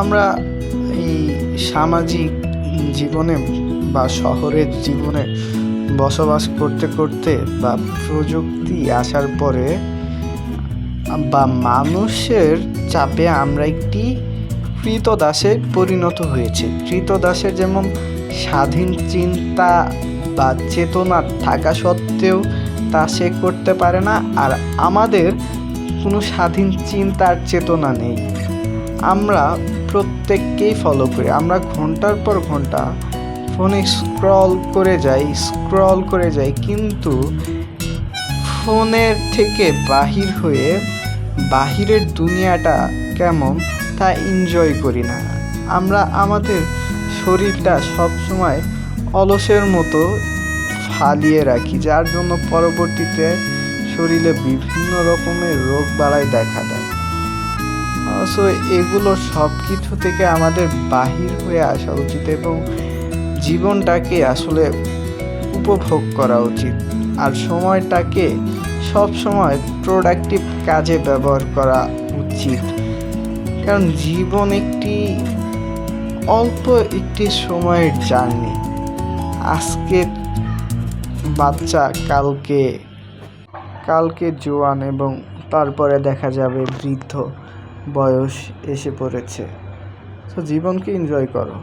আমরা এই সামাজিক জীবনে বা শহরের জীবনে বসবাস করতে করতে বা প্রযুক্তি আসার পরে বা মানুষের চাপে আমরা একটি ক্রীতদাসে পরিণত হয়েছে। ক্রীতদাসের যেমন স্বাধীন চিন্তা বা চেতনা থাকা সত্ত্বেও তা সে করতে পারে না, আর আমাদের কোনো স্বাধীন চিন্তার চেতনা নেই। আমরা প্রত্যেককেই ফলো করি, আমরা ঘন্টার পর ঘন্টা ফোনে স্ক্রল করে যাই, কিন্তু ফোনের থেকে বাহির হয়ে বাহিরের দুনিয়াটা কেমন তা এনজয় করি না। আমরা আমাদের শরীরটা সবসময় অলসের মতো ফালিয়ে রাখি, যার জন্য পরবর্তীতে শরীরে বিভিন্ন রকমের রোগ বালাই দেখা দেয়। সো এগুলো সব কিছু থেকে আমাদের বাহির হয়ে আসা উচিত এবং জীবনটাকে আসলে উপভোগ করা উচিত, আর সময়টাকে সব সময় প্রোডাক্টিভ কাজে ব্যবহার করা উচিত। কারণ জীবন অল্প একটি সময়ের জার্নি। আজকে বাচ্চা, কালকে জোয়ান এবং তারপরে দেখা যাবে বৃদ্ধ বয়স এসে পড়েছে। তো জীবনকে এনজয় করো।